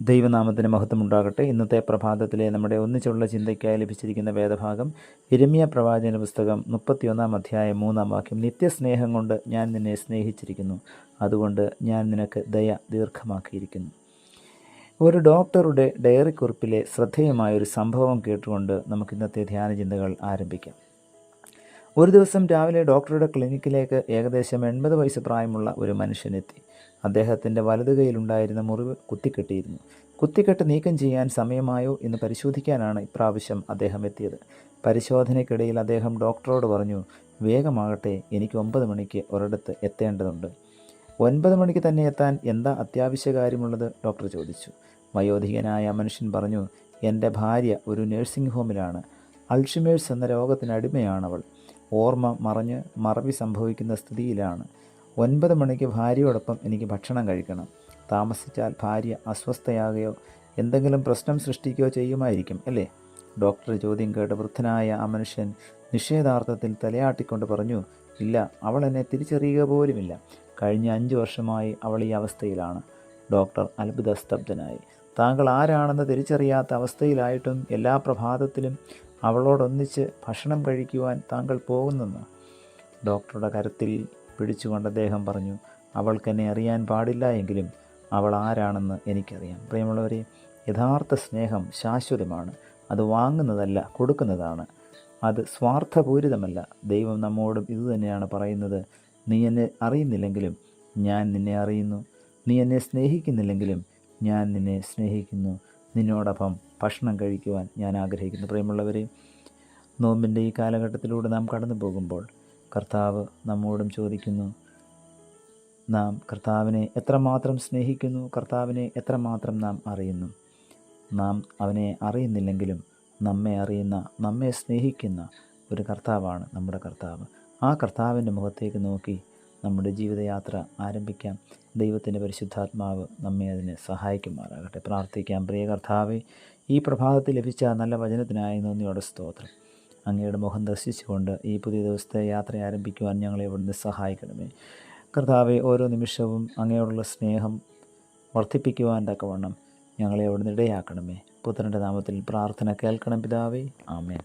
ദൈവനാമത്തിന് മഹത്വമുണ്ടാകട്ടെ. ഇന്നത്തെ പ്രഭാതത്തിലെ നമ്മുടെ ഒന്നിച്ചുള്ള ചിന്തയ്ക്കായി ലഭിച്ചിരിക്കുന്ന വേദഭാഗം യിരെമ്യാ പ്രവാചകന്റെ പുസ്തകം 31 അധ്യായം 3 വാക്യം. നിത്യസ്നേഹം കൊണ്ട് ഞാൻ നിന്നെ സ്നേഹിച്ചിരിക്കുന്നു, അതുകൊണ്ട് ഞാൻ നിനക്ക് ദയ ദീർഘമാക്കിയിരിക്കുന്നു. ഒരു ഡോക്ടറുടെ ഡയറി കുറിപ്പിലെ ശ്രദ്ധേയമായൊരു സംഭവം കേട്ടുകൊണ്ട് നമുക്ക് ഇന്നത്തെ ധ്യാന ചിന്തകൾ ആരംഭിക്കാം. ഒരു ദിവസം രാവിലെ ഡോക്ടറുടെ ക്ലിനിക്കിലേക്ക് ഏകദേശം 80 വയസ്സ് പ്രായമുള്ള ഒരു മനുഷ്യനെത്തി. അദ്ദേഹത്തിൻ്റെ വലതു കൈയിലുണ്ടായിരുന്ന മുറിവ് കുത്തിക്കെട്ടിയിരുന്നു. കുത്തിക്കെട്ട് നീക്കം ചെയ്യാൻ സമയമായോ എന്ന് പരിശോധിക്കാനാണ് ഇപ്രാവശ്യം അദ്ദേഹം എത്തിയത്. പരിശോധനയ്ക്കിടയിൽ അദ്ദേഹം ഡോക്ടറോട് പറഞ്ഞു, വേഗമാകട്ടെ, എനിക്ക് 9 മണിക്ക് ഒരിടത്ത് എത്തേണ്ടതുണ്ട്. 9 മണിക്ക് തന്നെ എത്താൻ എന്താ അത്യാവശ്യ കാര്യമുള്ളത്? ഡോക്ടർ ചോദിച്ചു. വയോധികനായ മനുഷ്യൻ പറഞ്ഞു, എൻ്റെ ഭാര്യ ഒരു നഴ്സിംഗ് ഹോമിലാണ്. അൾഷിമേഴ്സ് എന്ന രോഗത്തിന് അടിമയാണവൾ. ഓർമ്മ മറഞ്ഞ് മറവി സംഭവിക്കുന്ന സ്ഥിതിയിലാണ്. 9 മണിക്ക് ഭാര്യയോടൊപ്പം എനിക്ക് ഭക്ഷണം കഴിക്കണം. താമസിച്ചാൽ ഭാര്യ അസ്വസ്ഥയാകുകയോ എന്തെങ്കിലും പ്രശ്നം സൃഷ്ടിക്കുകയോ ചെയ്യുമായിരിക്കും അല്ലേ? ഡോക്ടർ ചോദ്യം കേട്ട് വൃദ്ധനായ ആ മനുഷ്യൻ നിഷേധാർത്ഥത്തിൽ തലയാട്ടിക്കൊണ്ട് പറഞ്ഞു, ഇല്ല, അവൾ എന്നെ തിരിച്ചറിയുക പോലുമില്ല. കഴിഞ്ഞ 5 വർഷമായി അവൾ ഈ അവസ്ഥയിലാണ്. ഡോക്ടർ അത്ഭുതസ്തബ്ധനായി. താങ്കൾ ആരാണെന്ന് തിരിച്ചറിയാത്ത അവസ്ഥയിലായിട്ടും എല്ലാ പ്രഭാതത്തിലും അവളോടൊന്നിച്ച് ഭക്ഷണം കഴിക്കുവാൻ താങ്കൾ പോകുന്നെന്ന്. ഡോക്ടറുടെ കരത്തിൽ പിടിച്ചുകൊണ്ട് അദ്ദേഹം പറഞ്ഞു, അവൾക്കെന്നെ അറിയാൻ പാടില്ല എങ്കിലും അവൾ ആരാണെന്ന് എനിക്കറിയാം. പ്രിയമുള്ളവരെ, യഥാർത്ഥ സ്നേഹം ശാശ്വതമാണ്. അത് വാങ്ങുന്നതല്ല, കൊടുക്കുന്നതാണ്. അത് സ്വാർത്ഥപൂരിതമല്ല. ദൈവം നമ്മോടും ഇതുതന്നെയാണ് പറയുന്നത്. നീ എന്നെ അറിയുന്നില്ലെങ്കിലും ഞാൻ നിന്നെ അറിയുന്നു. നീ എന്നെ സ്നേഹിക്കുന്നില്ലെങ്കിലും ഞാൻ നിന്നെ സ്നേഹിക്കുന്നു. നിന്നോടൊപ്പം ഭക്ഷണം കഴിക്കുവാൻ ഞാൻ ആഗ്രഹിക്കുന്നു. പ്രിയമുള്ളവരെ, നോമ്പിൻ്റെ ഈ കാലഘട്ടത്തിലൂടെ നാം കടന്നു പോകുമ്പോൾ കർത്താവ് നമ്മോടും ചോദിക്കുന്നു, നാം കർത്താവിനെ എത്രമാത്രം സ്നേഹിക്കുന്നു, കർത്താവിനെ എത്രമാത്രം നാം അറിയുന്നു. നാം അവനെ അറിയുന്നില്ലെങ്കിലും നമ്മെ അറിയുന്ന, നമ്മെ സ്നേഹിക്കുന്ന ഒരു കർത്താവാണ് നമ്മുടെ കർത്താവ്. ആ കർത്താവിൻ്റെ മുഖത്തേക്ക് നോക്കി നമ്മുടെ ജീവിതയാത്ര ആരംഭിക്കാം. ദൈവത്തിൻ്റെ പരിശുദ്ധാത്മാവ് നമ്മെ അതിന് സഹായിക്കുമാറാകട്ടെ. പ്രാർത്ഥിക്കാം. പ്രിയ കർത്താവേ, ഈ പ്രഭാതത്തിൽ ലഭിച്ച നല്ല വചനത്തിനായി നന്ദിയോടെ സ്തോത്രം. അങ്ങയുടെ മുഖം ദർശിച്ചുകൊണ്ട് ഈ പുതിയ ദിവസത്തെ യാത്ര ആരംഭിക്കുവാൻ ഞങ്ങളെ ഇവിടുന്ന് സഹായിക്കണമേ. കർത്താവെ, ഓരോ നിമിഷവും അങ്ങയോടുള്ള സ്നേഹം വർദ്ധിപ്പിക്കുവാൻ തക്കവണ്ണം ഞങ്ങളെ അവിടുന്ന് ഇടയാക്കണമേ. പുത്രൻ്റെ നാമത്തിൽ പ്രാർത്ഥന കേൾക്കണം പിതാവേ. ആമേൻ.